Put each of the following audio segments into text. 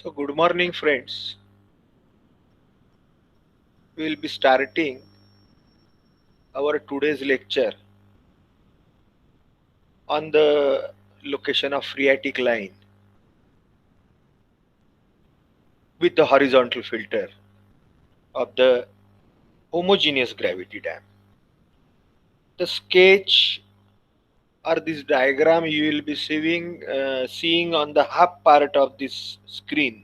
So, good morning, friends. We will be starting our today's lecture on the location of phreatic line with the horizontal filter of the homogeneous gravity dam. The sketch or this diagram you will be seeing on the half part of this screen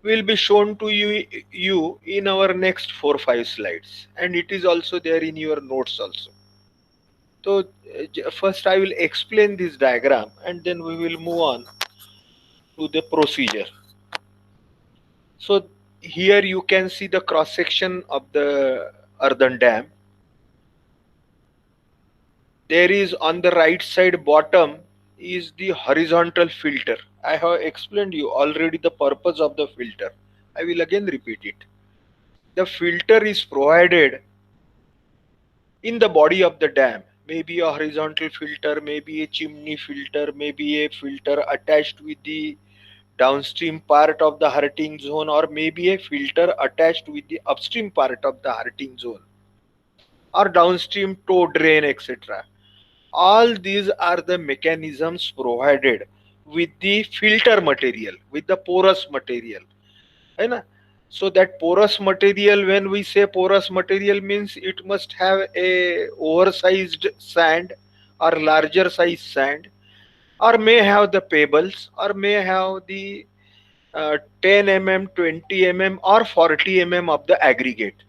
will be shown to you in our next 4-5 slides, and it is also there in your notes also. So first I will explain this diagram and then we will move on to the procedure. So here you can see the cross section of the earthen dam. There is on the right side bottom is the horizontal filter. I have explained you already the purpose of the filter. I will again repeat it. The filter is provided in the body of the dam, maybe a horizontal filter, maybe a chimney filter, maybe a filter attached with the downstream part of the hurricane zone, or maybe a filter attached with the upstream part of the hurricane zone, or downstream tow drain, etc. All these are the mechanisms provided with the filter material, with the porous material, है ना? So that porous material, when we say porous material, means it must have a oversized sand or larger size sand, or may have the pebbles, or may have the 10 mm, 20 mm, or 40 mm of the aggregate.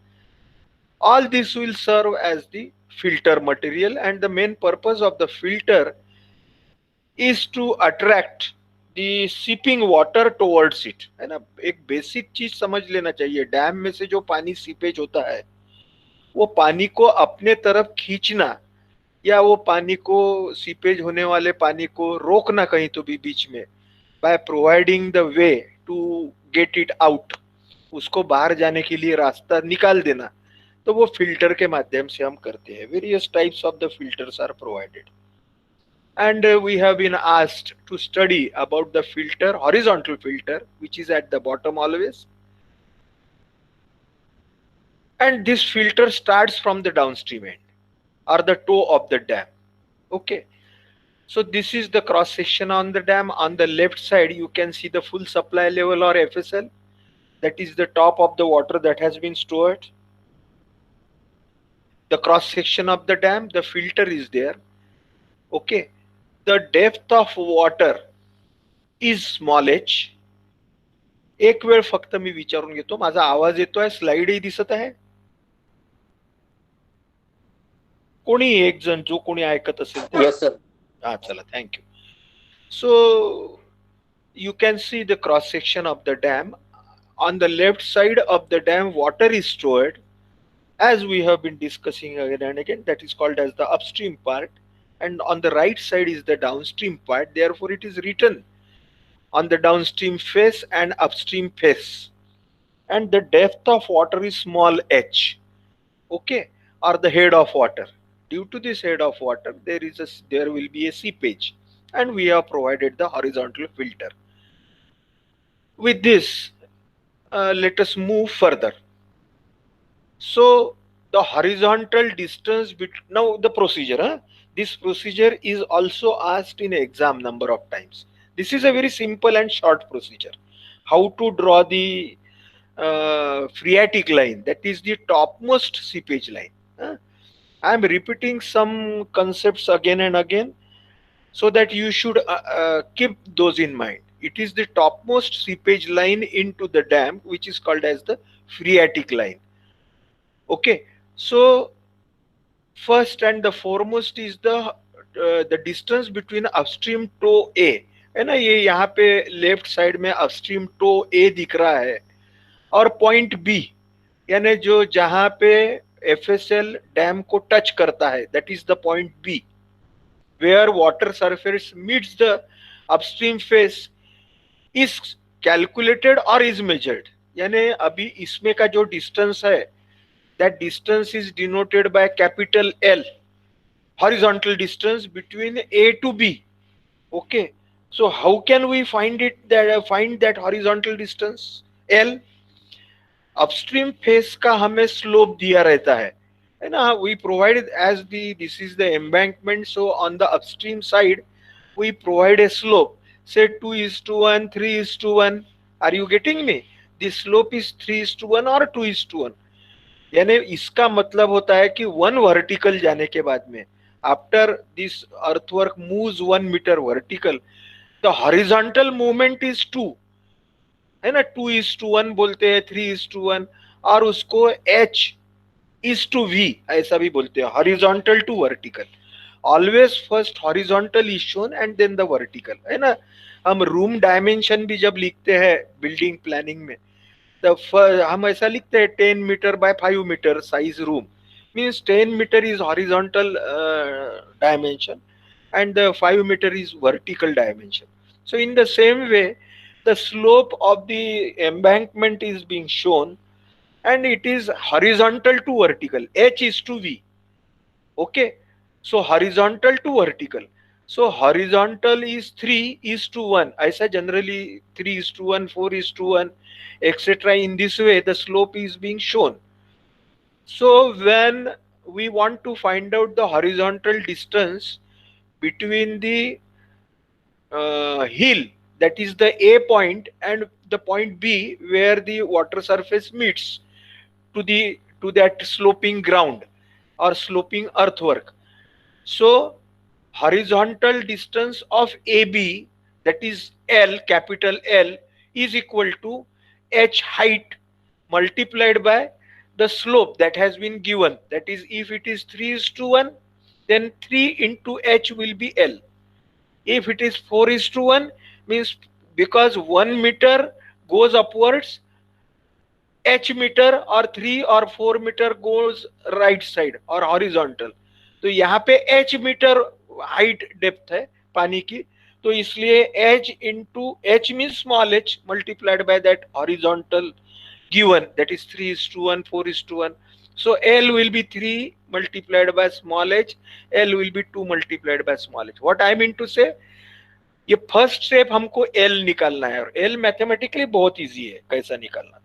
All this will serve as the filter material, and the main purpose of the filter is to attract the seeping water towards it, है ना? एक basic चीज समझ लेना चाहिए, dam में से जो पानी सीपेज होता है वो पानी को अपने तरफ खींचना या वो पानी को सीपेज होने वाले पानी को रोकना कहीं तो भी बीच में, by providing the way to get it out, उसको बाहर जाने के लिए रास्ता निकाल देना, तो वो फिल्टर के माध्यम से हम करते हैं. Various types of the filters are provided, and we have been asked to study about the filter, horizontal filter, which is at the bottom always, and this filter starts from the downstream end or the toe of the dam. Okay, so this is the cross section on the dam. On the left side you can see the full supply level, or FSL, that is the top of the water that has been stored. The cross section of the dam, the filter is there. Okay, the depth of water is small h. एक वेळ फक्त मी विचारून घेतो, माझा आवाज येतोय, स्लाइडही दिसत आहे? कोणी एक जण जो कोणी ऐकत असेल ते. Yes, sir. हा, चला, thank you. So you can see the cross section of the dam. On the left side of the dam water is stored, as we have been discussing again and again, that is called as the upstream part, and on the right side is the downstream part. Therefore it is written on the downstream face and upstream face, and the depth of water is small h. Okay, or the head of water. Due to this head of water there will be a seepage, and we have provided the horizontal filter. With this, let us move further. So the horizontal distance now the procedure, this procedure is also asked in exam number of times. This is a very simple and short procedure. How to draw the phreatic line, that is the topmost seepage line. I am repeating some concepts again and again so that you should keep those in mind. It is the topmost seepage line into the dam, which is called as the phreatic line. Okay, so first and the foremost is the distance between upstream toe A, है ना? ये यहाँ पे left side में upstream to ए दिख रहा है, और पॉइंट बी, यानी जो जहां पे FSL डैम को टच करता है, that is the point B, where water surface meets the upstream face, is calculated और इज मेजर्ड. यानी अभी इसमें का जो डिस्टेंस है, that distance is denoted by capital L, horizontal distance between A to B. Okay, So how can we find that horizontal distance L? Upstream face का हमें slope दिया रहता है ना. We provide as the this is the embankment, so on the upstream side we provide a slope, say 2:1, 3:1. Are you getting me? The slope is 3:1 or 2:1. यानी इसका मतलब होता है कि वन वर्टिकल जाने के बाद में, after this earthwork moves 1 metre vertical, the horizontal movement is 2, है ना. 2:1 बोलते हैं, 3:1, और उसको H:V ऐसा भी बोलते हैं, horizontal to vertical. Always first horizontal is shown and then the vertical, है ना. हम रूम डायमेंशन भी जब लिखते हैं बिल्डिंग प्लानिंग में, तब हम ऐसा लिखते हैं 10 metre by 5 metre size room, means 10 metre is horizontal dimension and the 5 meter is vertical dimension. So in the same way, the slope of the embankment is being shown and it is horizontal to vertical, H is to V. Okay, so horizontal to vertical, so horizontal is 3:1, ऐसा generally 3:1, 4:1, etc. In this way the slope is being shown. So when we want to find out the horizontal distance between the hill, that is the A point, and the point B where the water surface meets to that sloping ground or sloping earthwork. So horizontal distance of AB, that is L, capital L, is equal to H height multiplied by the slope that has been given. That is, if it is 3:1, then 3 into H will be L. If it is 4:1, means because 1 meter goes upwards, H meter or 3 or 4 meter goes right side or horizontal. तो यहाँ पे H meter height depth है पानी की, तो इसलिए H into H means small h multiplied by that horizontal given, that is 3:1, 4:1. So L will be 3 multiplied by small h, L will be 2 multiplied by small h. What I mean to say, ये first step हमको L निकालना है, और L mathematically बहुत easy है कैसा निकालना.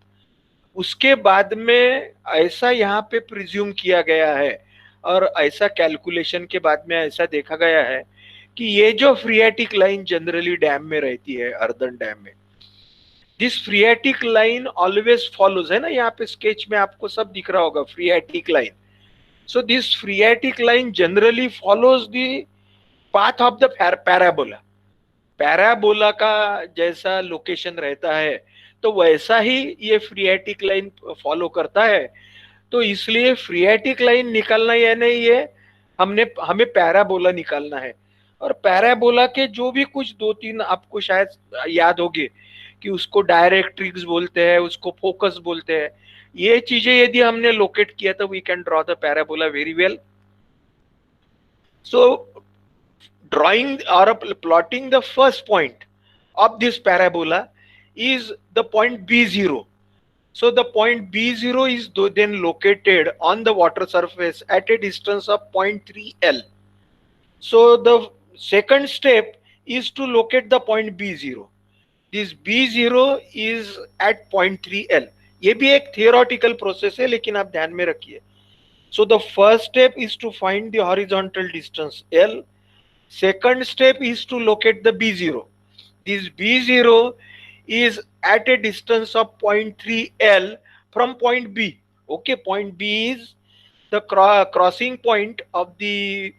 उसके बाद में ऐसा यहाँ पे प्रिज्यूम किया गया है और ऐसा कैलकुलेशन के बाद में ऐसा देखा गया है कि ये जो फ्रियाटिक लाइन जनरली डैम में रहती है, अर्दन डैम में, this phreatic line always follows, है ना, यहाँ पे स्केच में आपको सब दिख रहा होगा phreatic line. So this phreatic line generally follows the path of the parabola. Parabola का जैसा लोकेशन रहता है तो वैसा ही ये फ्रियाटिक लाइन फॉलो करता है. तो इसलिए फ्रियाटिक लाइन निकालना यानी ये हमें पैराबोला निकालना है. और पैराबोला के जो भी कुछ 2-3 आपको शायद याद होंगे कि उसको डायरेक्ट्रिक्स बोलते हैं, उसको फोकस बोलते हैं. ये चीजें यदि हमने लोकेट किया तो we can draw the parabola very well. So drawing or plotting the first point of this parabola is the point B0. So the point B0 is then located on the water surface at a distance of 0.3 L. So the second step is to locate the point B0. This B0 is at 0.3 L. ये भी एक theoretical process है, लेकिन आप ध्यान में रखिए. So the first step is to find the horizontal distance L. Second step is to locate the B0. This B0 is at a distance of 0.3 L from point B. Okay, point B is the crossing point of the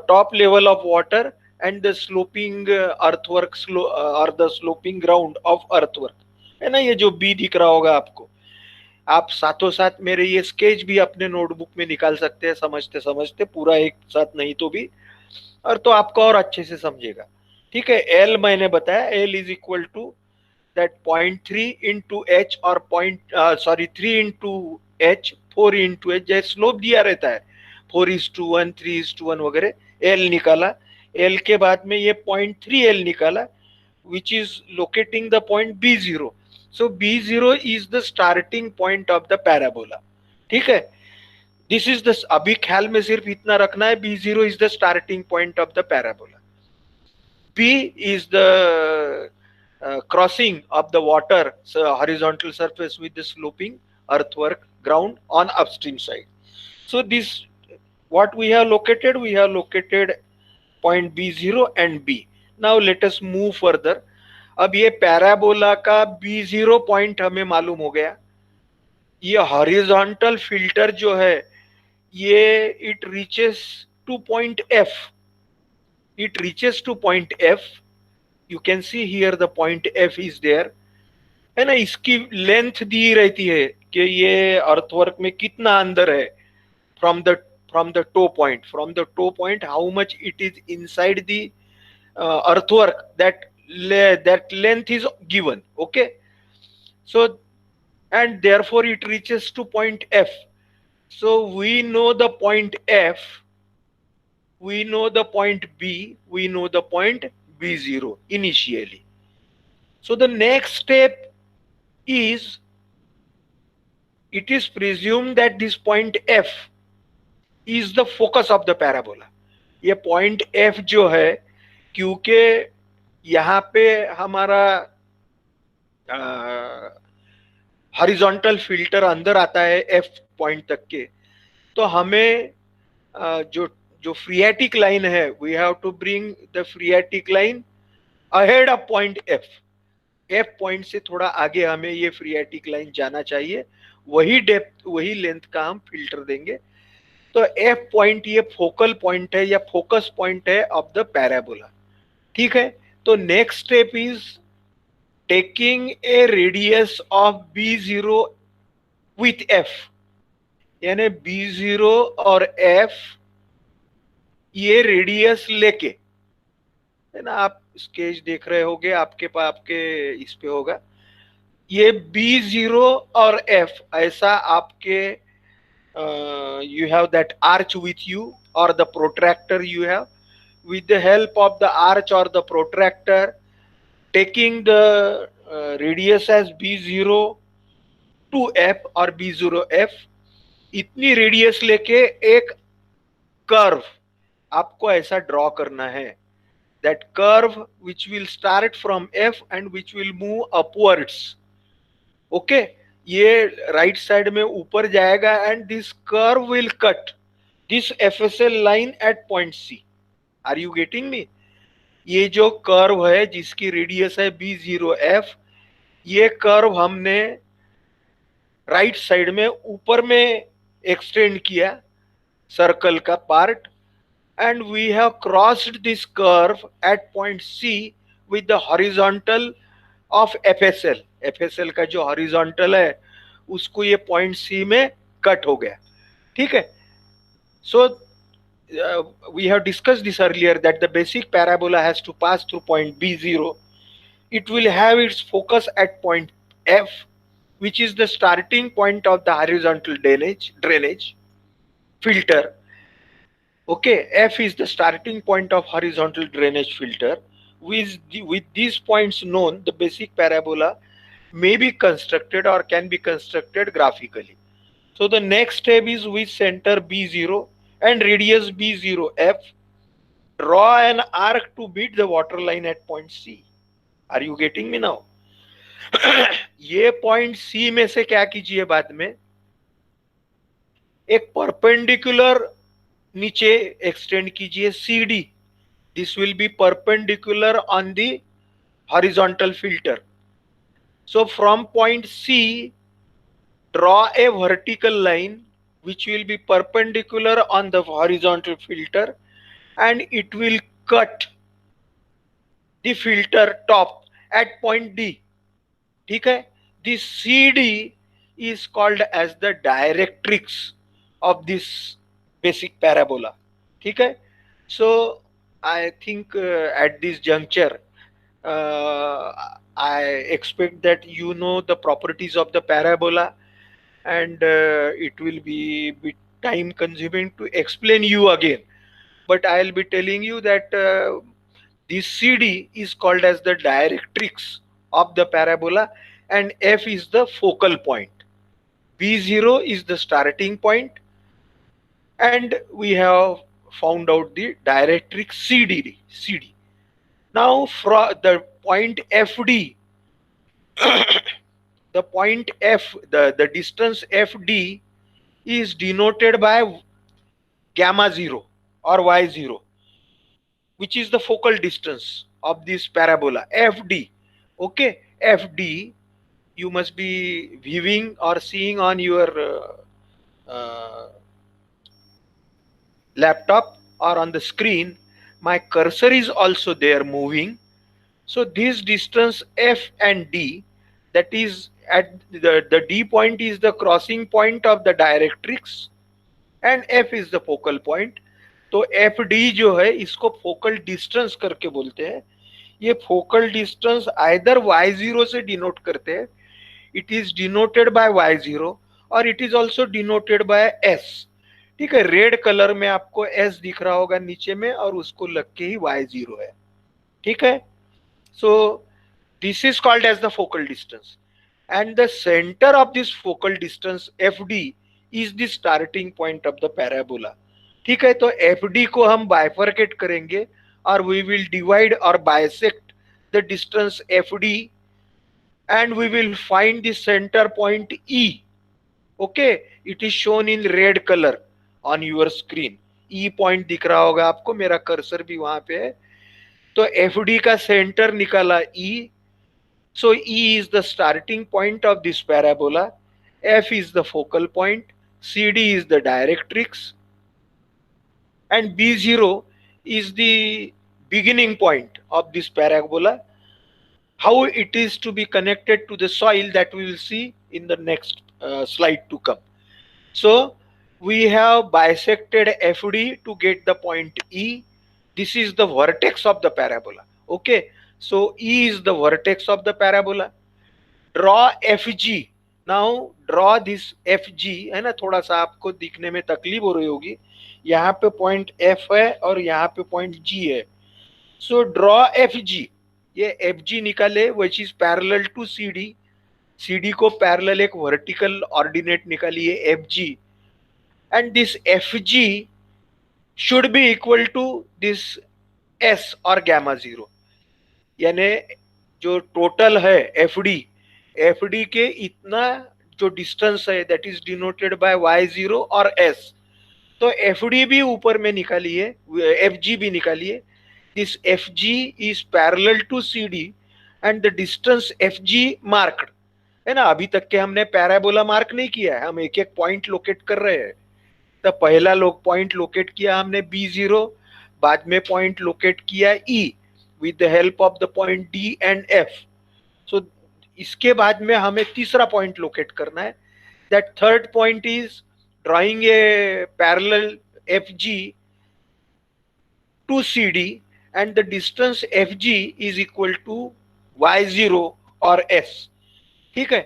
top level of water and the sloping earthwork or the sloping ground of earthwork. है ना, ये जो B दिख रहा होगा आपको, आप साथों साथ मेरे ये स्केच भी अपने नोटबुक में निकाल सकते हैं, समझते समझते, पूरा एक साथ नहीं तो भी, और तो आपको और अच्छे से समझेगा. ठीक है, एल मैंने बताया, L is equal to that 0.3 into H और 3 इंटू एच, 4 इंटू एच, जैसे स्लोप दिया रहता है 4:1, 3:1 वगैरह. एल निकाला, एल के बाद में ये 0.3 एल निकाला, which is locating the point B0. So B0 is the starting point of the parabola. ठीक है, दिस इज द, अभी ख्याल में सिर्फ इतना रखना है, B0 is the starting point of the parabola. B is the crossing of the water, so horizontal surface with the sloping earthwork ground on upstream side. So this, what we have located, we have located point B0 and B. Now let us move further. अब ये parabola का B0 point हमें मालूम हो गया. ये horizontal filter जो है, ये it reaches two point F. It reaches to point F. You can see here the point F is there. है ना, इसकी लेंथ दी रहती है कि ये अर्थवर्क में कितना अंदर है from the from the toe point how much it is inside the earthwork, that length is given. Okay, so and therefore it reaches to point F. So we know the point F, we know the point B, we know the point B0 initially. So the next step is, it is presumed that this point F is the focus of the parabola. ये point F जो है, क्योंकि यहाँ पे हमारा horizontal filter अंदर आता है F पॉइंट तक के, तो हमें जो जो फ्रियाटिक लाइन है, we have to bring the phreatic line ahead of point F. F point से थोड़ा आगे हमें ये फ्रियाटिक लाइन जाना चाहिए, वही डेप्थ वही लेंथ का हम फिल्टर देंगे. तो F पॉइंट ये फोकल पॉइंट है या फोकस पॉइंट है ऑफ द पैराबोला. ठीक है, तो next step is taking a radius of B0 with F. यानी B0 और F ये रेडियस लेके, है ना, आप स्केच देख रहे होगे, आपके पास आपके इस पे होगा, ये B0 और F ऐसा आपके you have that arch with you or the protractor you have. With the help of the arch or the protractor, taking the radius as B0 to F or B0 F, इतनी radius लेके एक curve आपको ऐसा draw करना है. That curve which will start from F and which will move upwards. Okay, ये right side में ऊपर जाएगा and this curve will cut this FSL line at point C. Are you getting me? ये जो curve है जिसकी radius है B0F, ये कर्व हमने राइट साइड में ऊपर में एक्सटेंड किया सर्कल का part, and we have crossed this curve at point C with the horizontal of FSL. FSL का जो horizontal है उसको ये point C में कट हो गया. ठीक है, so we have discussed this earlier that the basic parabola has to pass through point B0. It will have its focus at point F, which is the starting point of the horizontal drainage filter. Okay, F is the starting point of horizontal drainage filter. With these points known, the basic parabola may be constructed or can be constructed graphically. So the next step is, with center B0 and radius B0F, draw an arc to meet the water line at point C. Are you getting me now? ये point C में से क्या कीजिए, बाद में एक perpendicular नीचे extend कीजिए CD. This will be perpendicular on the horizontal filter. So from point C, draw a vertical line which will be perpendicular on the horizontal filter, and it will cut the filter top at point D. ठीक है, this CD is called as the directrix of this basic parabola. ठीक है, so I think at this juncture, I expect that you know the properties of the parabola, and it will be bit time consuming to explain you again. But I'll be telling you that this CD is called as the directrix of the parabola, and F is the focal point. B0 is the starting point, and we have found out the directrix CD. Now from the point FD, the point F, the distance FD is denoted by gamma 0 or y0, which is the focal distance of this parabola FD. Okay, FD you must be viewing or seeing on your laptop or on the screen. My cursor is also there moving. So this distance F and D, that is at the D point is the crossing point of the directrix and F is the focal point. तो F D जो है इसको focal distance करके बोलते हैं. ये focal distance either Y zero से denote करते हैं, it is denoted by Y zero, और it is also denoted by S. ठीक है, रेड कलर में आपको एस दिख रहा होगा नीचे में, और उसको लग के ही वाई जीरो है. ठीक है, so this is called as the focal distance, and the center of this focal distance FD is the starting point of the parabola. ठीक है, तो FD को हम बाइफरकेट करेंगे और we will divide or bisect the distance FD, and we will find the center point E. Okay, it is shown in red color on your screen. E point दिख रहा होगा आपको, मेरा कर्सर भी वहां पे है. तो FD का सेंटर निकाला E. So E is the starting point of this parabola, F is the focal point, CD is the directrix, and B0 is the beginning point of this parabola. How it is to be connected to the soil, that we will see in the next slide to come. So we have bisected FD to get the point E. This is the vertex of the parabola. Okay, so E is the vertex of the parabola. Draw F ji. Now draw this F जी, है ना, थोड़ा सा आपको दिखने में तकलीफ हो रही होगी. यहाँ पे पॉइंट एफ है और यहाँ पे पॉइंट जी है. So draw F G. ये एफ जी निकाले which is parallel to C D. C D को पैरेलल एक वर्टिकल ऑर्डिनेट निकालिए F G, and this F G should be equal to this S और gamma zero. यानी जो total है FD के इतना जो डिस्टेंस है, that is denoted by Y zero और एस. तो एफडी भी ऊपर में निकालिए, एफ जी भी निकालिए. This F G is parallel to C D, and the distance F G marked है ना. अभी तक के हमने पैराबोला मार्क नहीं किया है, हम एक एक पॉइंट लोकेट कर रहे हैं. तो पहला पॉइंट लोकेट किया हमने B0, बाद में पॉइंट लोकेट किया E with the help of the point D and F. So इसके बाद में हमें तीसरा पॉइंट लोकेट करना है. That third point is drawing a parallel FG to CD, and the distance FG is equal to Y0 और S. ठीक है,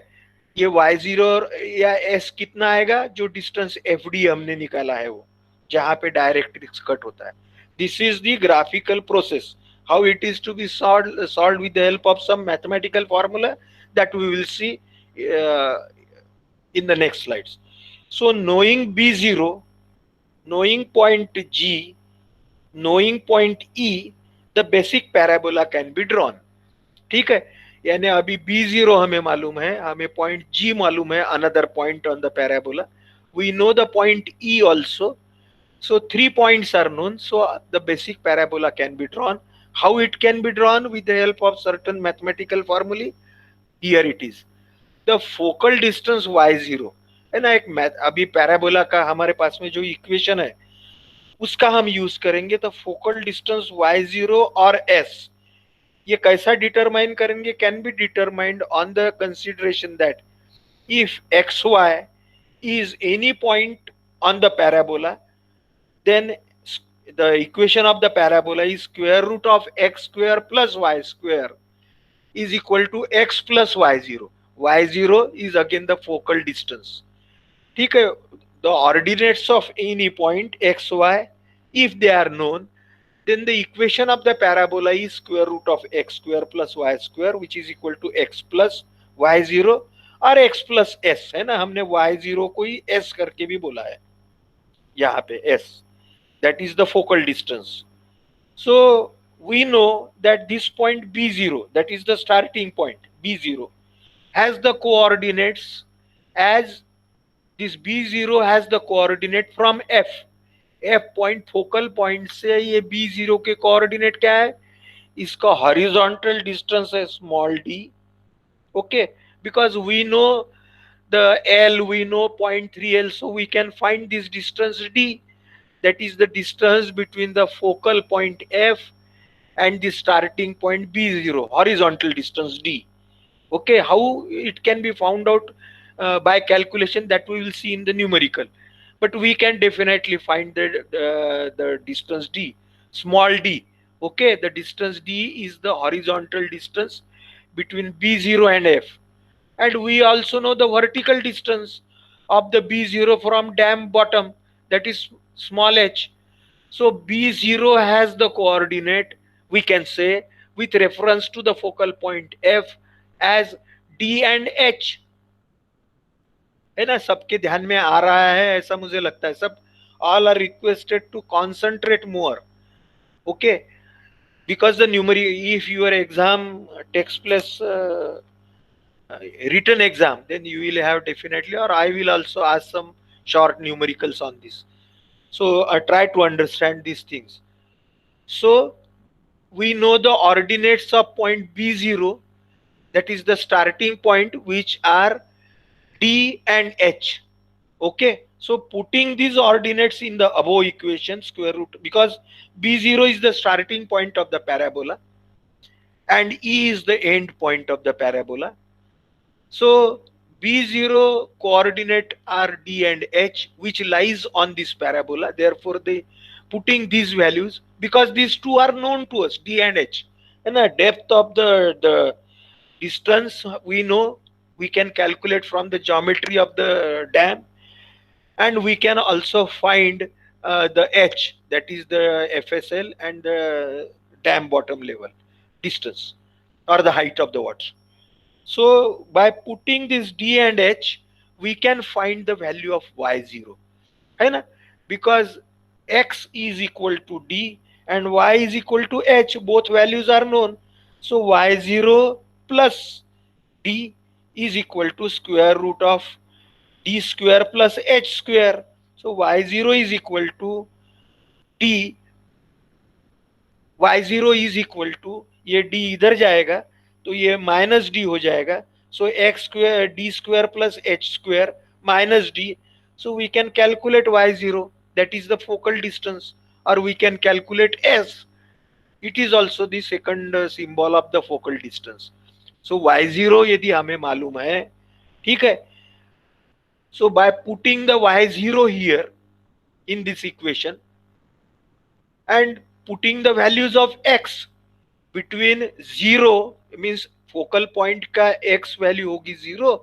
ये Y0 या S कितना आएगा, जो डिस्टेंस FD हमने निकाला है वो, जहां पे डायरेक्ट्रिक्स कट होता है. This is the graphical process, how it is to be solved with the help of some mathematical formula that we will see in the next slides. So knowing B0, knowing point G, knowing point E, the basic parabola can be drawn. ठीक है, यानी अभी B0 हमें मालूम है, हमें point G मालूम है, another point on the parabola. We know the point E also. So 3 points are known, so the basic parabola can be drawn. How it can be drawn? With the help of certain mathematical formulae. Here it is. The focal distance y0 है ना, एक अभी parabola का हमारे पास में जो equation है उसका हम यूज करेंगे. तो फोकल डिस्टेंस y0 और s, ये कैसा डिटरमाइन करेंगे? Can be determined on the consideration that if xy is any point on the parabola, then the equation of the parabola is square root of x square plus y square is equal to x plus y0. y0 is again the focal distance. ठीक है, the ordinates of any point xy, if they are known, then the equation of the parabola is square root of x square plus y square, which is equal to x plus y0 और x plus s, है ना. हमने y0 को ही s करके भी बोला है यहाँ पे s, that is the focal distance. So we know that this point B0, that is the starting point B0, has the coordinates as this B0 has the coordinate from F. F point focal point से ये B0 के coordinate क्या है, इसका horizontal distance है small d. Okay, because we know the L, we know 0.3L, so we can find this distance d, that is the distance between the focal point F and the starting point B0, horizontal distance d. Okay, how it can be found out by calculation, that we will see in the numerical, but we can definitely find the distance d, small d. Okay, the distance d is the horizontal distance between B0 and F, and we also know the vertical distance of the B0 from dam bottom, that is small h. So B0 has the coordinate, we can say, with reference to the focal point F as D and H. है ना, सबके ध्यान में आ रहा है ऐसा मुझे लगता है. सब all are requested to concentrate more. Okay, because the numeric, if your exam takes place written exam, then you will have definitely, or I will also ask some short numericals on this. So I try to understand these things. So we know the ordinates of point B0, that is the starting point, which are D and H. Okay, so putting these ordinates in the above equation, square root, because B0 is the starting point of the parabola and E is the end point of the parabola. So B0 coordinate are D and H, which lies on this parabola. Therefore, they putting these values, because these two are known to us, D and H. And the depth of the distance we know, we can calculate from the geometry of the dam, and we can also find the H, that is the FSL, and the dam bottom level distance or the height of the waters. So by putting this D and H, we can find the value of Y0, है ना? Because X is equal to D and Y is equal to H, both values are known. So Y0 plus D is equal to square root of D square plus H square. So Y0 is equal to D, Y0 is equal to, ये D इधर जाएगा तो ये minus D हो जाएगा. So X square D square plus H square minus D. So we can calculate Y0, that is the focal distance, or we can calculate S. It is also the second symbol of the focal distance. So Y0 यदि हमें मालूम है, ठीक है. So by putting the Y0 here in this equation and putting the values of X between 0, means focal point का X value होगी 0,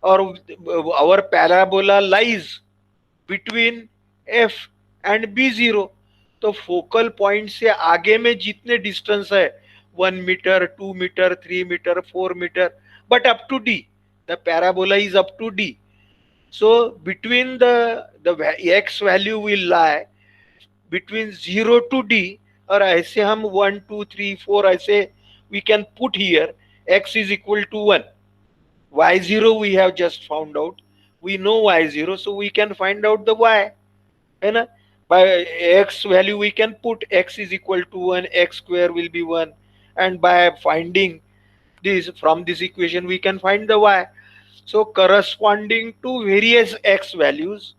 और our parabola lies between F and B0. तो फोकल पॉइंट से आगे में जितने डिस्टेंस है, 1 metre, 2 metre, 3 metre, 4 metre, but up to D, the parabola is up to D. So between the x value will lie between 0 to d, और ऐसे हम 1 2 3 4 ऐसे we can put here. X is equal to 1, y0 we have just found out, we know y0, so we can find out the y, है ना. By x value we can put x is equal to 1, x square will be 1, and by finding this from this equation we can find the y. So corresponding to various x values,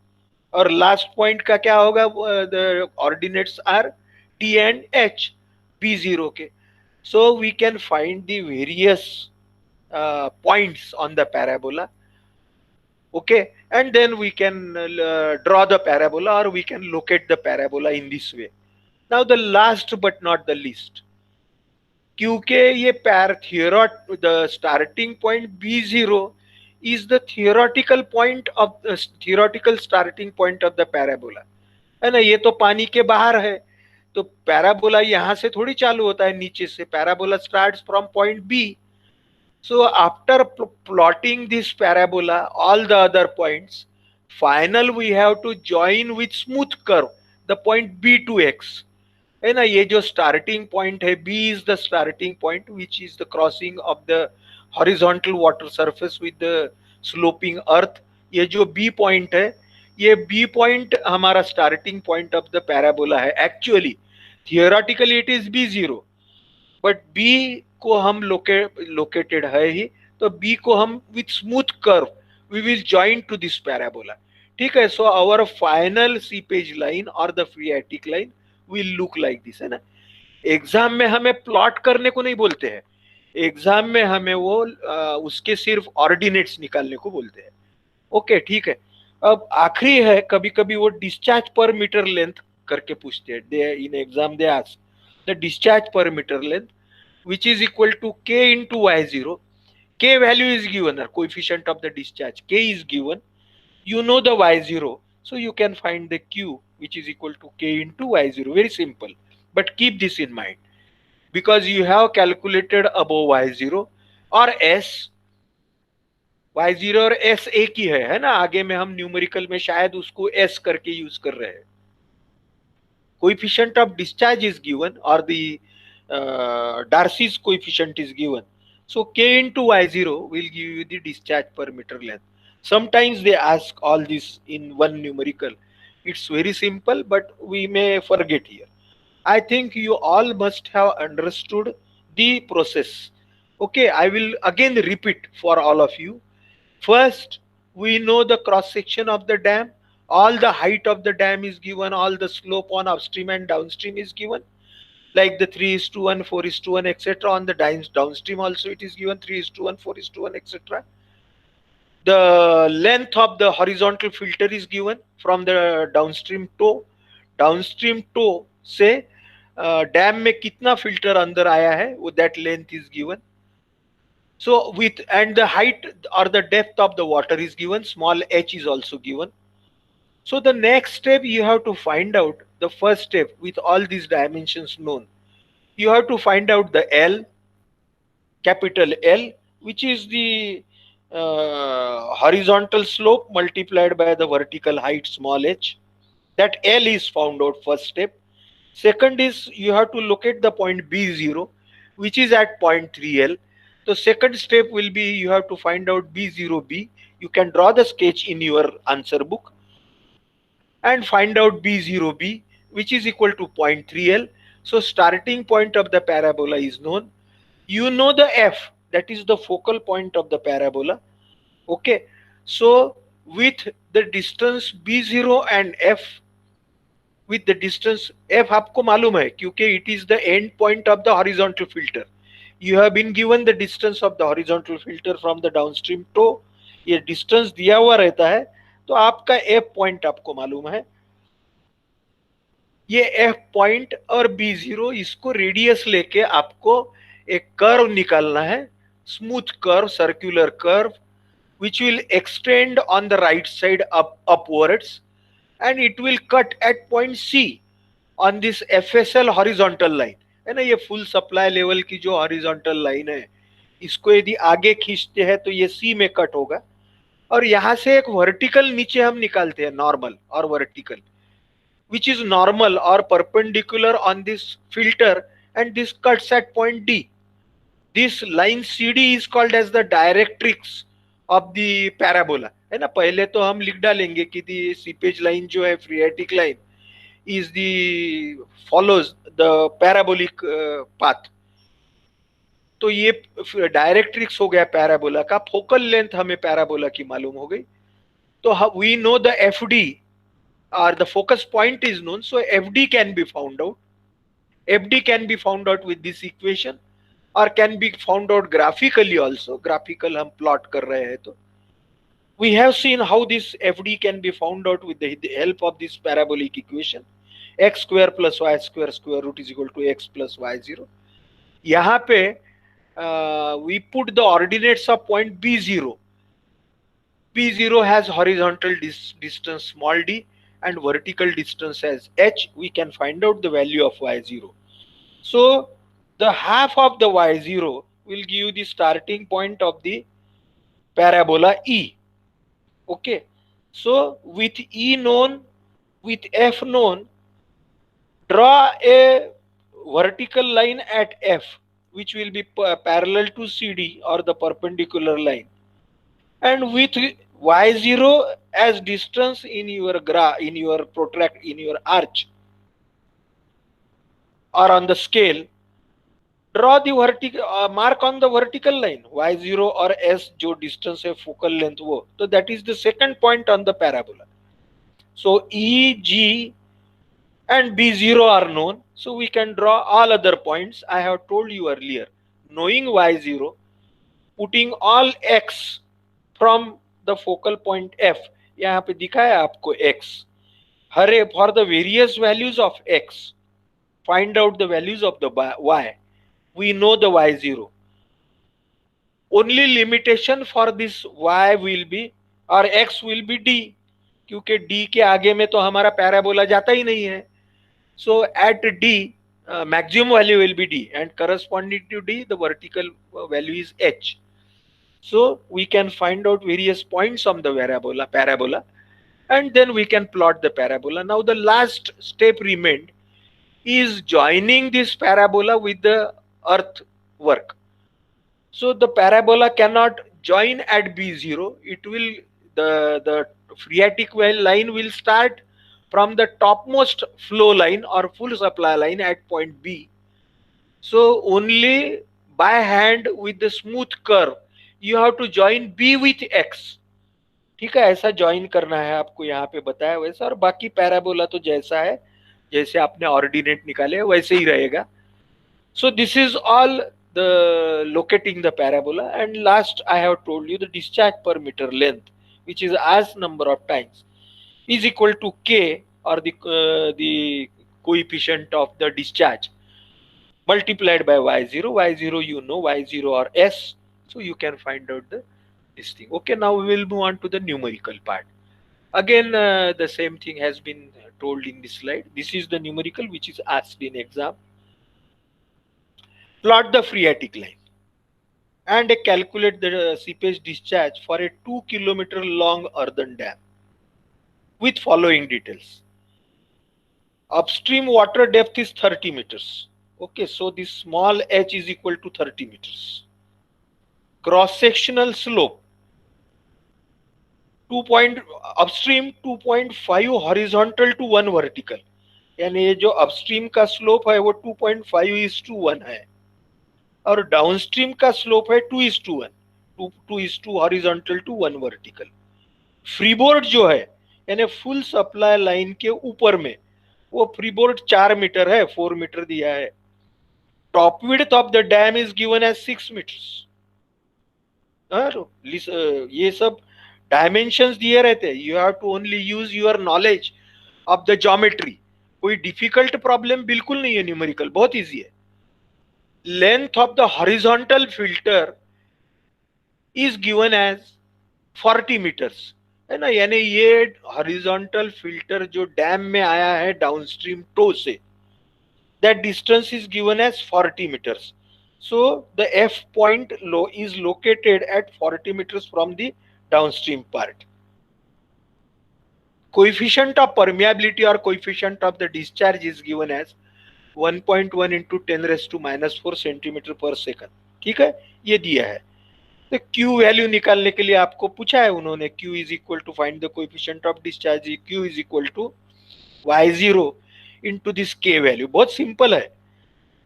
और last point का क्या होगा, the ordinates are D and H B0 के. So we can find the various points on the parabola. Okay, and then we can draw the parabola, or we can locate the parabola in this way. Now the last but not the least, क्योंकि ये the starting point B0 is the theoretical point of the theoretical starting point of the parabola, है ना. ये तो पानी के बाहर है, तो पैराबोला यहाँ से थोड़ी चालू होता है, नीचे से. Parabola starts from point B. So after plotting this parabola, all the other points, final we have to join with smooth curve the point B to X. है ना। ये जो स्टार्टिंग पॉइंट है, B is the starting point which is the crossing of the horizontal water surface with the sloping earth. ये जो B point है, ये B point हमारा starting point of the parabola है। Actually theoretically it is B zero, but B को हम located है ही, तो बी को हम with smooth curve we will join to this parabola. ठीक है। So our final seepage line और the phreatic line will look like this, है ना। एग्जाम में हमें प्लॉट करने को नहीं बोलते हैं, एग्जाम में हमें वो उसके सिर्फ ऑर्डिनेट्स निकालने को बोलते हैं। ओके, ठीक है। अब आखिरी है, कभी कभी वो डिस्चार्ज पर मीटर लेंथ करके पूछते हैं, they in exam they ask the discharge per metre length which is equal to k into y0. K value is given, or coefficient of the discharge k is given. You know the y0, so you can find the q, which is equal to k into y0. Very simple, but keep this in mind because you have calculated above y0 or s। y0 और s एक ही है ना। आगे में हम numerical में शायद उसको s करके यूज कर रहे हैं। coefficient of discharge is given, or the Darcy's coefficient is given. So K into Y0 will give you the discharge per meter length. Sometimes they ask all this in one numerical. It's very simple, but we may forget here. I think you all must have understood the process. Okay, I will again repeat for all of you. First, we know the cross section of the dam. All the height of the dam is given, all the slope on upstream and downstream is given, like the 3 is to 1, 4 is to 1, etc. On the downstream also it is given 3 is to 1, 4 is to 1, etc. The length of the horizontal filter is given from the downstream toe. Downstream toe से dam में कितना filter अंदर आया है वो that length is given. So with, and the height or the depth of the water is given, small h is also given. So the next step you have to find out, the first step with all these dimensions known, you have to find out the L, capital L, which is the horizontal slope multiplied by the vertical height, small h. That L is found out first step. Second is you have to locate the point B0, which is at point 3L. The second step will be you have to find out B0B. You can draw the sketch in your answer book and find out B0B, which is equal to point 3L. So starting point of the parabola is known. You know the F, that is the focal point of the parabola. Okay. So with the distance B0 and F, with the distance f आपको मालूम है क्योंकि it is the end point of the horizontal filter. You have been given the distance of the horizontal filter from the downstream toe. ये distance दिया हुआ रहता है, तो आपका f point आपको मालूम है। ये f point और b0, इसको रेडियस लेके आपको एक कर्व निकालना है, smooth curve, circular curve, which will extend on the right side upwards, and it will cut at point C on this FSL horizontal line, है ना। ये फुल सप्लाई लेवल की जो हॉरिजॉन्टल लाइन है, इसको यदि आगे खींचते हैं तो ये सी में कट होगा, और यहां से एक वर्टिकल नीचे हम निकालते हैं, नॉर्मल और vertical, which is normal or perpendicular on this filter, and this cuts at point D. This line CD is called as the directrix of the parabola, है ना। पहले तो हम लिख डालेंगे कि दी सीपेज लाइन जो है, फ्रीएटिक line, is the follows the parabolic path. तो ये डायरेक्ट्रिक्स हो गया पैराबोला का। फोकल लेंथ हमें पैराबोला की मालूम हो गई, तो we know the F D और the focus point is known, so F D can be found out. F D can be found out with this equation और can be found out graphically also. Graphical हम plot कर रहे हैं तो we have seen how this fd can be found out with the help of this parabolic equation, x square plus y square square root is equal to x plus y0। यहाँ पे we put the ordinates of point b0. b0 has horizontal distance small d and vertical distance as h. We can find out the value of y0. So the half of the y0 will give you the starting point of the parabola E. Okay, so with E known, with F known, Draw a vertical line at F, which will be parallel to CD or the perpendicular line, and with y0 as distance in your in your protract in your arch or on the scale. Draw the vertical mark on the vertical line y0 or s जो distance है focal length वो, तो that is the second point on the parabola. So E, G and B0 are known, so we can draw all other points. I have told you earlier, knowing y0, putting all x from the focal point F, यहाँ पे दिखाया आपको x, Hare for the various values of x, find out the values of the y. We know the y0. Only limitation for this y will be और x will be d, क्योंकि d के आगे में तो हमारा parabola जाता ही नहीं है. So at d, maximum value will be d, and corresponding to d, the vertical value is h. So we can find out various points on the parabola, and then we can plot the parabola. Now the last step remained is joining this parabola with the earth work. So the parabola cannot join at B0. It will, the phreatic well line will start from the topmost flow line or full supply line at point B. So only by hand with the smooth curve you have to join B with X. ठीक है, ऐसा join करना है आपको, यहाँ पे बताया वैसा, और बाकी पैराबोला तो जैसा है, जैसे आपने ऑर्डिनेट निकाले वैसे ही रहेगा. So this is all the locating the parabola, and last I have told you the discharge per meter length, which is as number of times, is equal to k, or the coefficient of the discharge, multiplied by y0. Y0 you know, y0 or s, so you can find out this thing. Okay, now we will move on to the numerical part. Again, the same thing has been told in this slide. This is the numerical which is asked in exam. Plot the phreatic line and calculate the seepage discharge for a 2 kilometer long earthen dam with following details. Upstream water depth is 30 meters. Okay, so this small h is equal to 30 meters. Cross sectional slope 2 point upstream 2.5 horizontal to 1 vertical, यानी ये जो upstream का slope है वो 2.5:1 है, और downstream का slope है 2:1, 2:2 हॉरिजॉन्टल टू 1 वर्टिकल. फ्रीबोर्ड जो है यानी फुल सप्लाई लाइन के ऊपर में वो फ्रीबोर्ड 4 मीटर है, 4 मीटर दिया है. Top width of the dam is given as 6 metres. ये सब डायमेंशंस दिए रहते हैं, you have to only use your knowledge of the geometry. कोई डिफिकल्ट प्रॉब्लम बिल्कुल नहीं है, न्यूमेरिकल बहुत इजी है. Length of the horizontal filter is given as 40 metres, है ना, यानी ये हॉरिजॉन्टल फिल्टर जो डैम में आया है डाउनस्ट्रीम टो से, that distance is given as 40 metres. So the F point low is located at 40 meters from the downstream part. Coefficient of permeability or coefficient of the discharge is given as 1.1 into 10 raised to minus 4 centimeter per second. ठीक है, ये दिया है. तो Q value निकालने के लिए आपको पूछा है उन्होंने, Q is equal to find the coefficient of discharge, Q is equal to y0 into this K value. बहुत सिंपल है.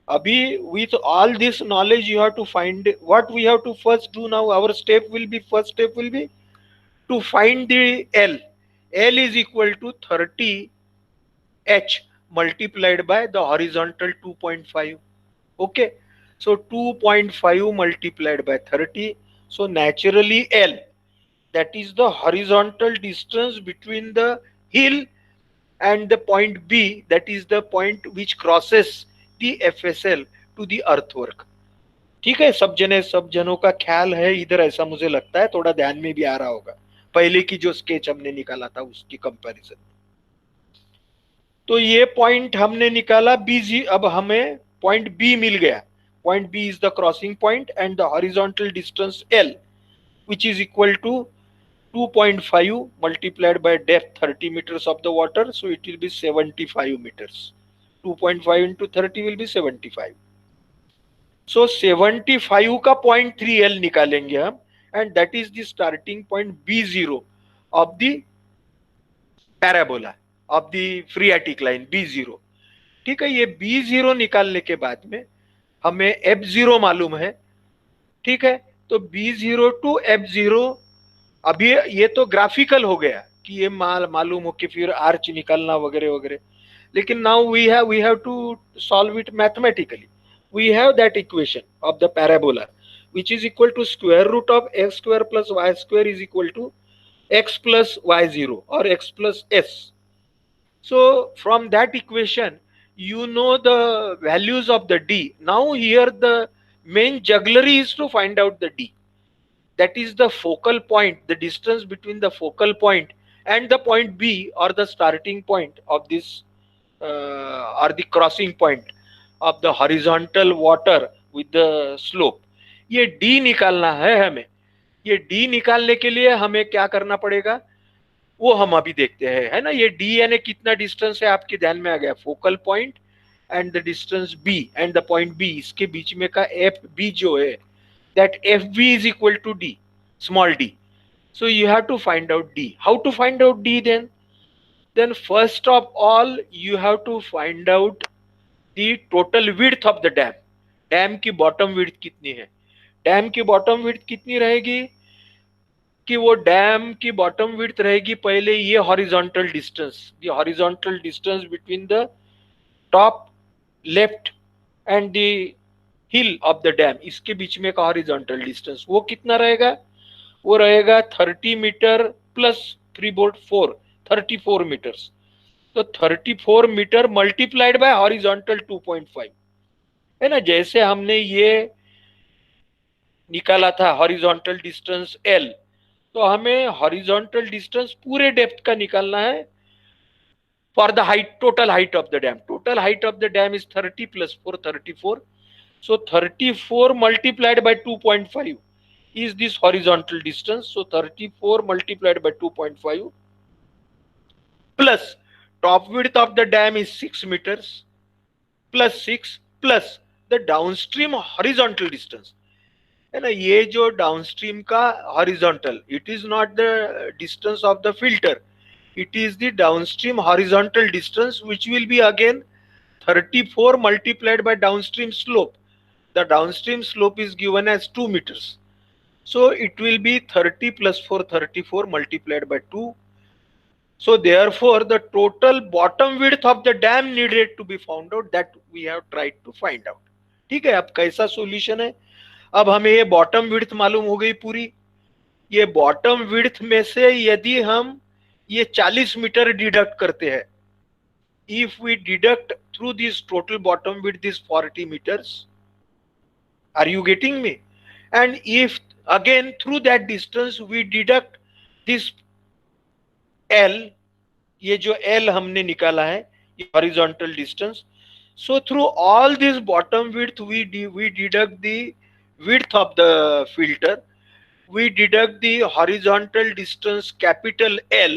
Abhi, with all this knowledge you have to find what we have to first do. Now our first step will be to find the L. L is equal to 30 H multiplied by the horizontal 2.5. Okay, so 2.5 multiplied by 30, so naturally L, that is the horizontal distance between the hill and the point B, that is the point which crosses the FSL to the earthwork. ठीक है, सब जनों का ख्याल है इधर, ऐसा मुझे लगता है, थोड़ा ध्यान में भी आ रहा होगा पहले की जो स्केच हमने निकाला था उसकी कंपैरिजन. तो ये पॉइंट हमने निकाला BG, अब हमें पॉइंट B मिल गया. Point B is the crossing point and the horizontal distance L, which is equal to 2.5 multiplied by depth 30 meters of the water, so it will be 75 meters. 2.5 into 30 will be 75. So 75 का 0.3L निकालेंगे हम, and that is the starting point B0 of the parabola of the phreatic line B0. ठीक है, ये B0 निकालने के बाद में हमें F0 मालूम है। ठीक है, तो B0 टू F0, अभी ये तो ग्राफिकल हो गया कि ये मालूम हो कि फिर आर्च निकालना वगैरह वगैरह, लेकिन now we have to solve it mathematically. We have that equation of the parabola which is equal to square root of x square plus y square is equal to x plus y0 or x plus s. So from that equation, you know the values of the d. Now here the main jugglery is to find out the d. That is the focal point, the distance between the focal point and the point B, or the starting point of this or the crossing point of the horizontal water with the slope. ये d निकालना है हमें। ये d निकालने के लिए हमें क्या करना पड़ेगा वो हम अभी देखते हैं, है ना। ये d यानी कितना डिस्टेंस है आपके ध्यान में आ गया, focal point and the distance b and the point b, इसके बीच में का एफ बी जो है, that fb is equal to d, small d. So you have to find out d. How to find out d then? Then first of all you have to find out the total width of the dam. Dam की bottom width कितनी है? Dam की bottom width कितनी रहेगी कि वो dam की bottom width रहेगी पहले ये horizontal distance, the horizontal distance between the top left and the hill of the dam, इसके बीच में का हॉरिजॉन्टल डिस्टेंस वो कितना रहेगा? वो रहेगा 30 मीटर प्लस 3/4, 34 मीटर्स। तो 34 मीटर मल्टीप्लाइड बाय हॉरिजॉन्टल 2.5, है ना। जैसे हमने ये निकाला था हॉरिजॉन्टल डिस्टेंस L, तो हमें हॉरिजॉन्टल डिस्टेंस पूरे डेप्थ का निकालना है for the height, total height of the dam. Total height of the dam is 30 plus 4, 34. So 34 multiplied by 2.5 is this horizontal distance. So 34 multiplied by 2.5 plus top width of the dam is 6 meters plus 6 plus the downstream horizontal distance, है ना। ये जो downstream का horizontal, it is not the distance of the filter, it is the downstream horizontal distance, which will be again 34 multiplied by downstream slope. The downstream slope is given as 2 meters. So it will be 30 plus 4, 34 multiplied by 2. So therefore the total bottom width of the dam needed to be found out, that we have tried to find out. ठीक है, अब कैसा solution है? अब हमें ये bottom width मालूम हो गई पूरी। ये बॉटम विड्थ में से यदि हम ये 40 मीटर डिडक्ट करते हैं, if we deduct through this total bottom width is 40 meters, are you getting me? And if again through that distance we deduct this L, ये जो L हमने निकाला है ये horizontal distance, so through all this bottom width we deduct the width of the filter, we deduct the horizontal distance capital L,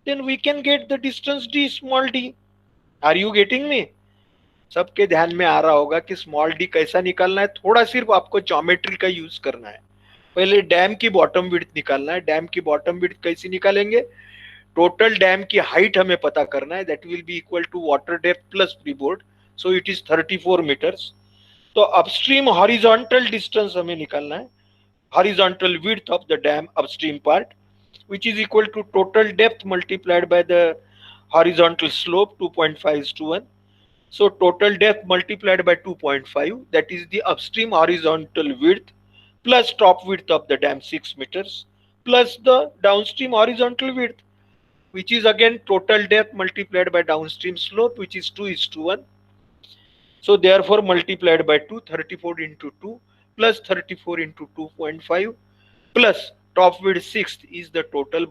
then we can get the distance d, small d. Are you getting me? सबके ध्यान में आ रहा होगा कि small D कैसा निकालना है। थोड़ा सिर्फ आपको ज्योमेट्री का यूज करना है। पहले डैम की बॉटम विड्थ निकालना है। डैम की बॉटम विड्थ कैसे निकालेंगे? टोटल डैम की हाइट हमें पता करना है, that will be equal to water depth plus freeboard, so it is 34 metres. तो अपस्ट्रीम हॉरिजॉन्टल डिस्टेंस हमें निकालना है, horizontal width of the dam upstream part, which is equal to total depth multiplied by the horizontal slope 2.5:1. So total depth multiplied by 2.5, that is the upstream horizontal width plus top width of the dam 6 meters plus the downstream horizontal width, which is again total depth multiplied by downstream slope, which is 2:1. So therefore multiplied by 2, 34 into 2 plus 34 into 2.5 plus top width 6 is the total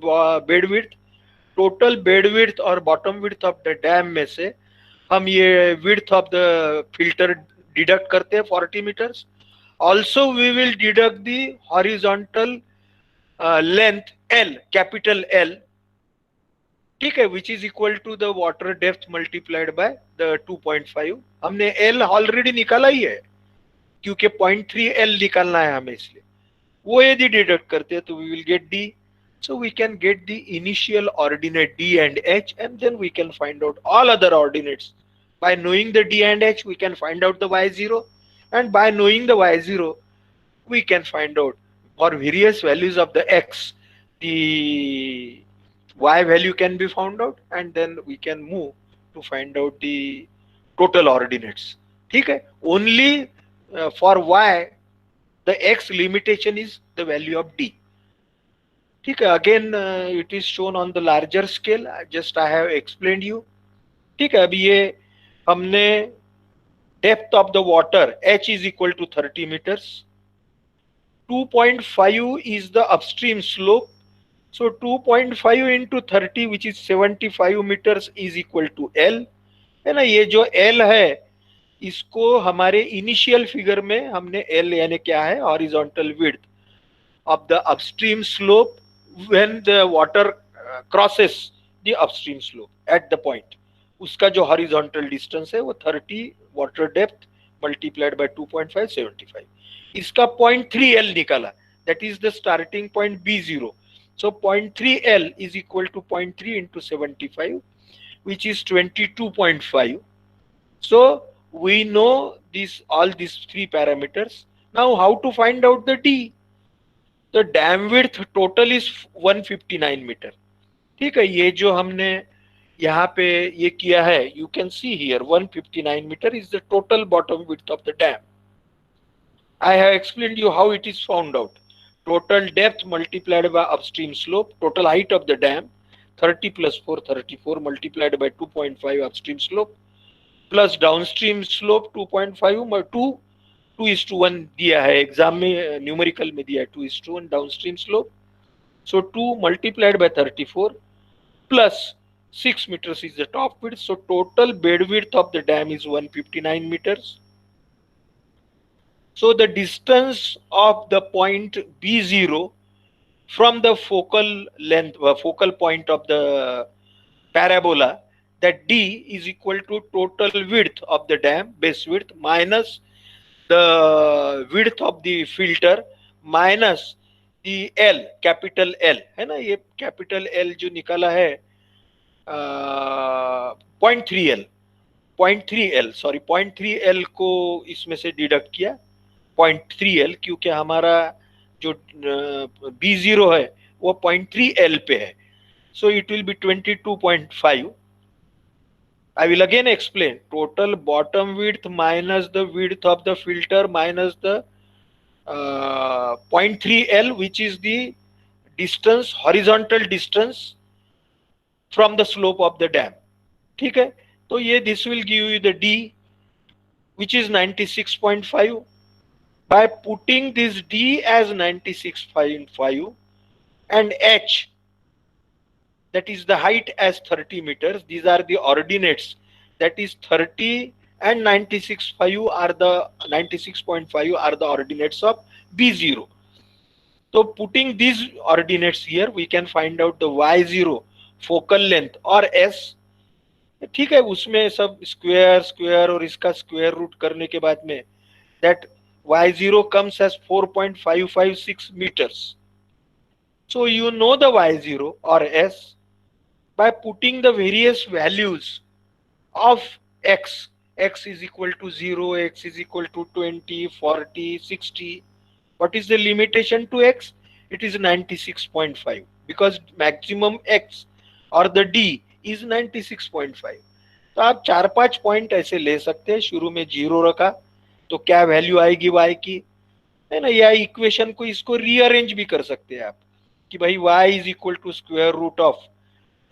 bed width. Total bed width और bottom width of the dam में से हम ये width of the filter deduct करते हैं 40 metres. Also we will deduct the horizontal length L, capital L। ठीक है, which is equal to the water depth multiplied by the 2.5। हमने L already निकाला ही है, क्योंकि 0.3 एल निकालना है हमें, इसलिए वो यदि डिडक्ट करते हैं तो we will get D. So we can get the initial ordinate D and H, and then we can find out all other ordinates. By knowing the D and H, we can find out the Y0, and by knowing the Y0, we can find out for various values of the X, the Y value can be found out, and then we can move to find out the total ordinates. ठीक है, only for Y the X limitation is the value of D. ठीक है, again it is shown on the larger scale, just I have explained you. ठीक है, अभी ये हमने depth of the water H is equal to 30 metres, 2.5 is the upstream slope, so 2.5 into 30 which is 75 meters is equal to L, है ना। ये जो L है इसको हमारे इनिशियल फिगर में हमने L यानी क्या है, horizontal width of the upstream slope when the water crosses the upstream slope at the point, उसका जो horizontal distance है वो 30 water depth multiplied by 2.5 75, इसका 0.3 L निकाला, that is the starting point B0, so 0.3 L is equal to 0.3 into 75 which is 22.5. So we know this, all these three parameters. Now how to find out the D? तो dam width total is 159 metre. ठीक है, ये जो हमने यहाँ पे ये किया है, you can see here 159 metre is the total bottom width of the dam. I have explained you how it is found out. Total depth multiplied by upstream slope, total height of the dam 30 plus 4 34 multiplied by 2.5 upstream slope plus downstream slope 2.5 2:1 दिया है exam में, numerical में दिया है 2:1 downstream slope, so 2 multiplied by 34 plus 6 meters is the top width, so total bed width of the dam is 159 meters. So the distance of the point B0 from the focal length, focal point of the parabola, that D is equal to total width of the dam, base width, minus the width of the filter minus the L, capital L है ना, ये capital L जो निकाला है 0.3 L, 0.3 L sorry 0.3 L को इसमें से deduct किया 0.3 L, क्योंकि हमारा जो B0 है वो 0.3 L पे है, so it will be 22.5. I will again explain. Total bottom width minus the width of the filter minus the 0.3 L, which is the distance, horizontal distance from the slope of the dam. ठीक है, तो ये this will give you the D, which is 96.5. By putting this D as 96.5 and H, that is the height, as 30 meters, these are the ordinates, that is 30 and 96.5 are the ordinates of B0. So putting these ordinates here, we can find out the Y0 focal length or S. ठीक है, उसमें सब square और इसका square root करने के बाद में that Y0 comes as 4.556 meters. So you know the Y0 or S by putting the various values of X. X is equal to 0, X is equal to 20, 40, 60. What is the limitation to X? It is 96.5 because maximum X or the D is 96.5. तो आप 4-5 point ऐसे ले सकते हैं, शुरू में 0 रखा तो क्या वैल्यू आएगी y की, है ना, या इक्वेशन को इसको रीअरेंज भी कर सकते हैं आप कि भाई y is equal to square root of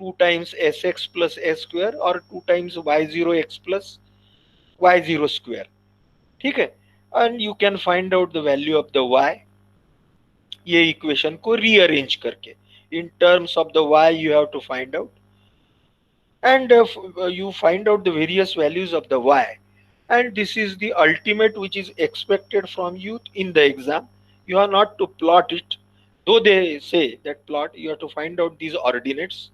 2 times sx plus s square और 2 times y0 x plus y0 square. ठीक है, and you can find out the value of the y, ये इक्वेशन को रीअरेंज करके in terms of the y you have to find out, and you find out the various values of the y, and this is the ultimate which is expected from you in the exam. You are not to plot it, though they say that plot, you have to find out these ordinates.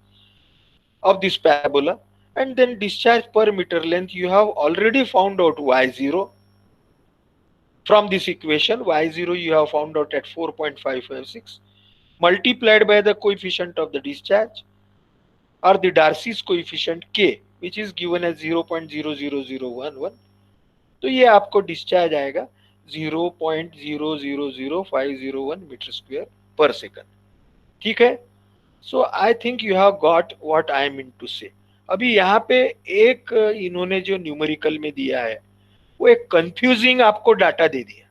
of this parabola, and then discharge per meter length. You have already found out y0 from this equation. Y0 you have found out at 4.556, multiplied by the coefficient of the discharge, or the Darcy's coefficient k, which is given as 0.00011. तो ये आपको discharge आएगा 0.000501 metre square पर second. ठीक है. So I think you have got what I mean to say. अभी यहाँ पे एक इन्होंने जो न्यूमेरिकल में दिया है वो एक कंफ्यूजिंग आपको डाटा दे दिया,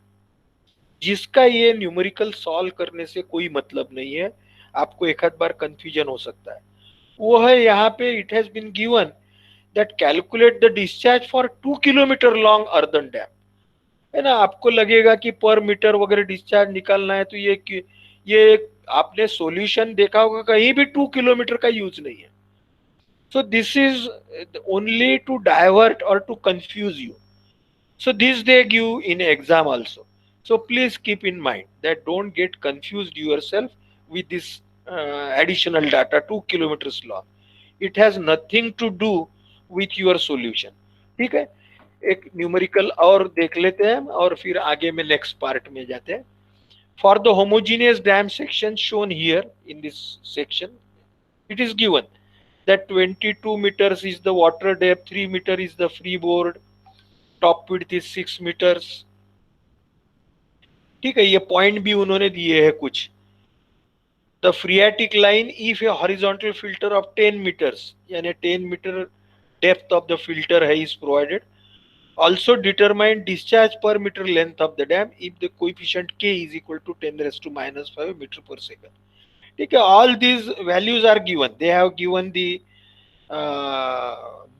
जिसका ये न्यूमेरिकल सॉल्व करने से कोई मतलब नहीं है. आपको एक आध बार कंफ्यूजन हो सकता है. वो है यहाँ पे it has been given that calculate the discharge for 2 kilometre long earthen dam. है ना. आपको लगेगा कि पर मीटर वगैरह डिस्चार्ज निकालना है, तो ये आपने सॉल्यूशन देखा होगा, कहीं भी 2 किलोमीटर का यूज नहीं है. So this is only to divert और to confuse you. So this they give in exam also. So please keep in mind that don't get confused yourself with this additional data 2 kilometers long. It has nothing to do with your solution. ठीक है. एक numerical और देख लेते हैं और फिर आगे में नेक्स्ट पार्ट में जाते हैं. For the homogeneous dam section shown here in this section, it is given that 22 meters is the water depth, 3 meter is the freeboard, top width is 6 metres. ठीक है. ये पॉइंट भी उन्होंने दिए हैं कुछ. The phreatic line if a horizontal filter of 10 metres, यानी 10 metre depth of the filter है is provided. Also determine discharge per metre length of the dam if the coefficient K is equal to 10⁻⁻5 metre per second. ठीक है. All these values are given. They have given the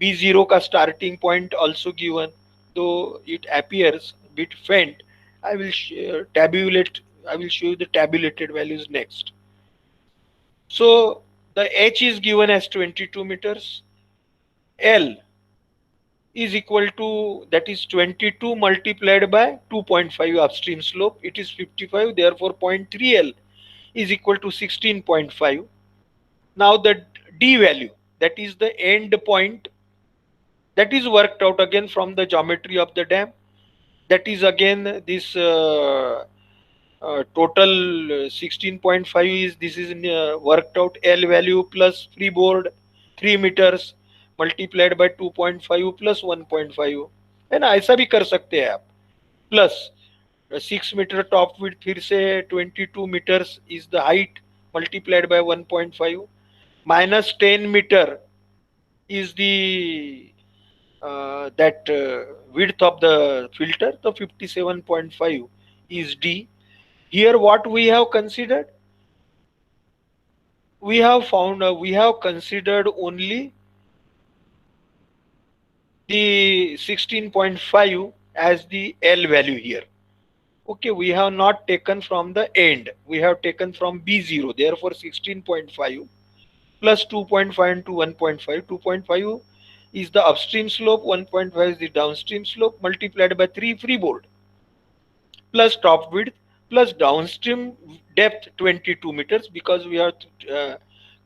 B0 का starting point also given, though it appears a bit faint. I will tabulate. I will show you the tabulated values next. So the H is given as 22 meters. L is equal to, that is 22 multiplied by 2.5 upstream slope. It is 55. Therefore 0.3 L is equal to 16.5. Now the D value, that is the end point, that is worked out again from the geometry of the dam. That is again this total 16.5 is, this is worked out L value plus freeboard 3 meters multiplied by 2.5 plus 1.5. है ना. ऐसा भी कर सकते हैं आप. Plus 6 metre top width, फिर से 22 metres is the height multiplied by 1.5 minus 10 meter is the that width of the filter. So 57.5 is D. Here what we have considered? We have found, we have considered only the 16.5 as the L value here. Okay, we have not taken from the end. We have taken from B0. Therefore 16.5 plus 2.5 into 1.5. 2.5 is the upstream slope, 1.5 is the downstream slope, multiplied by 3 freeboard plus top width plus downstream depth 22 meters, because we have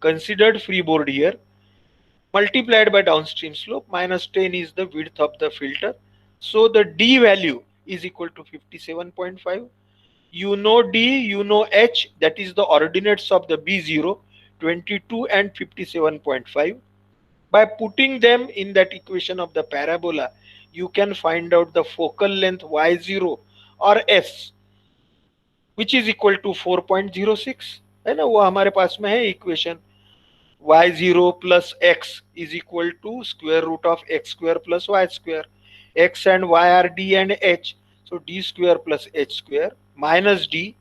considered freeboard here, multiplied by downstream slope, minus 10 is the width of the filter. So the D value is equal to 57.5. You know D, you know H, that is the ordinates of the B0, 22 and 57.5. By putting them in that equation of the parabola, you can find out the focal length y0 or S, which is equal to 4.06. है ना. वो हमारे पास में है equation. y0 plus x is equal to square root of x square plus y square. X and y are d and h, so d square plus h square minus d,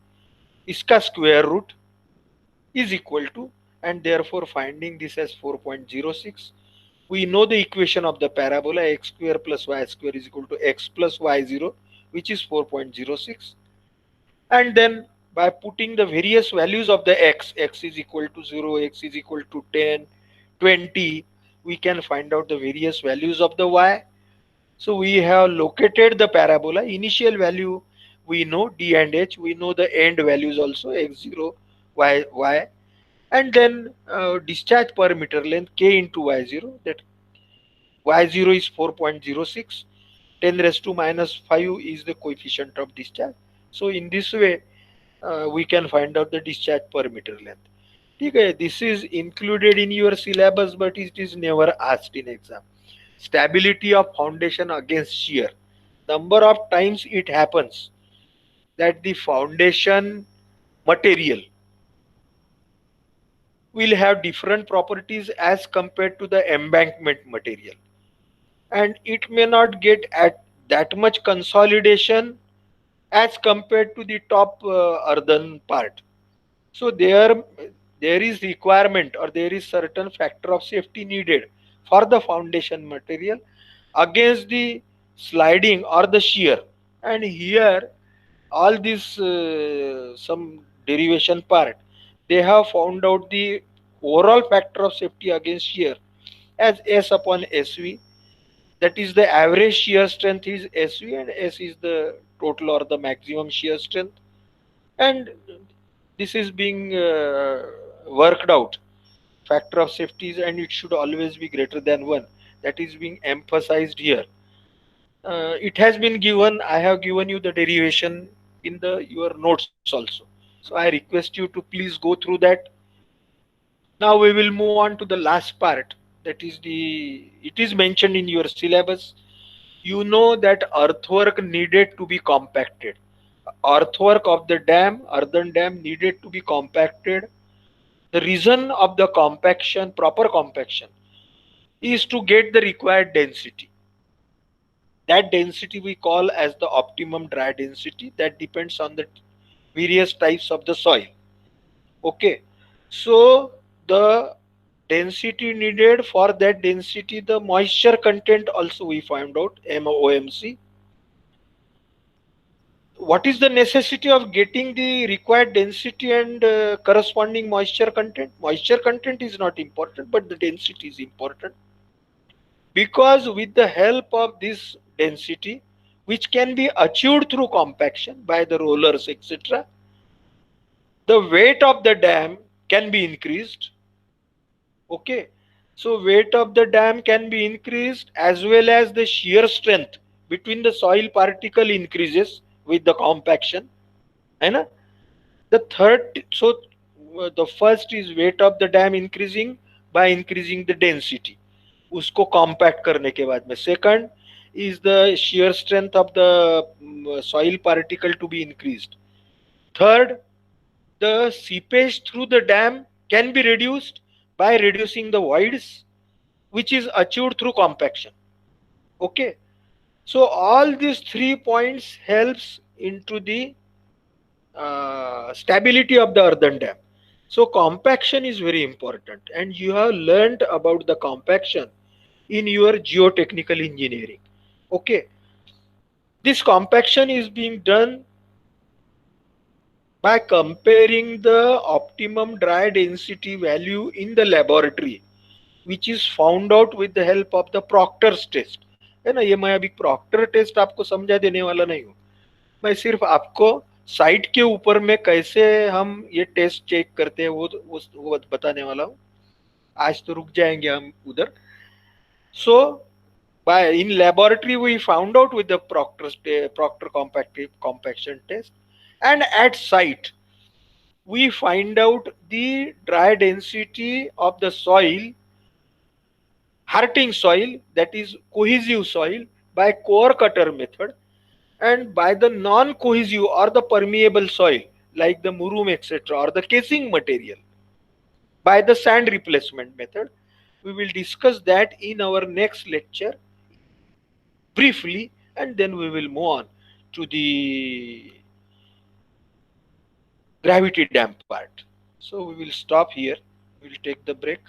इसका square root is equal to, and therefore finding this as 4.06. We know the equation of the parabola, x square plus y square is equal to x plus y0, which is 4.06. And then by putting the various values of the x is equal to 0, x is equal to 10, 20, we can find out the various values of the y. So we have located the parabola. Initial value we know, d and h. We know the end values also, x0, y. and then discharge per meter length K into Y0, that Y0 is 4.06, 10 raised to minus 5 is the coefficient of discharge. So in this way we can find out the discharge per meter length. Okay, this is included in your syllabus but it is never asked in exam. Stability of foundation against shear. Number of times it happens that the foundation material will have different properties as compared to the embankment material, and it may not get at that much consolidation as compared to the top earthen part. So there is requirement or there is certain factor of safety needed for the foundation material against the sliding or the shear. And here all this some derivation part, they have found out the overall factor of safety against shear as S upon SV. That is the average shear strength is SV and S is the total or the maximum shear strength. And this is being worked out, factor of safety is, and it should always be greater than 1. That is being emphasized here. It has been given, I have given you the derivation in the your notes also, so I request you to please go through that. Now we will move on to the last part, that is the, it is mentioned in your syllabus. You know that earthwork needed to be compacted. Earthwork of the dam, earthen dam, needed to be compacted. The reason of the compaction, proper compaction, is to get the required density. That density we call as the optimum dry density, that depends on the various types of the soil. Okay, so the density needed, for that density the moisture content also we find out, MOMC. What is the necessity of getting the required density and corresponding moisture content? Moisture content is not important but the density is important, because with the help of this density, which can be achieved through compaction by the rollers etc., the weight of the dam can be increased. Okay, so weight of the dam can be increased as well as the shear strength between the soil particle increases with the compaction, है ना? The third, so the first is weight of the dam increasing by increasing the density, उसको compact करने के बाद में. Second is the shear strength of the soil particle to be increased. Third, the seepage through the dam can be reduced by reducing the voids, which is achieved through compaction. Okay, so all these 3 points helps into the stability of the earthen dam. So compaction is very important, and you have learned about the compaction in your geotechnical engineering. Okay, this compaction is being done by comparing the optimum dry density value in the laboratory, which is found out with the help of the Proctor's test. है ना? ये मैं अभी Procter test आपको समझा देने वाला नहीं हूँ, मैं सिर्फ आपको साइट के ऊपर में कैसे हम ये टेस्ट चेक करते हैं वो बताने वाला हूँ. आज तो रुक जाएंगे हम उधर. सो by in laboratory we found out with the Proctor compaction test, and at site we find out the dry density of the soil, hurting soil, that is cohesive soil, by core cutter method, and by the non cohesive or the permeable soil like the murum etc., or the casing material by the sand replacement method. We will discuss that in our next lecture briefly, and then we will move on to the gravity dam part. So we will stop here, we will take the break.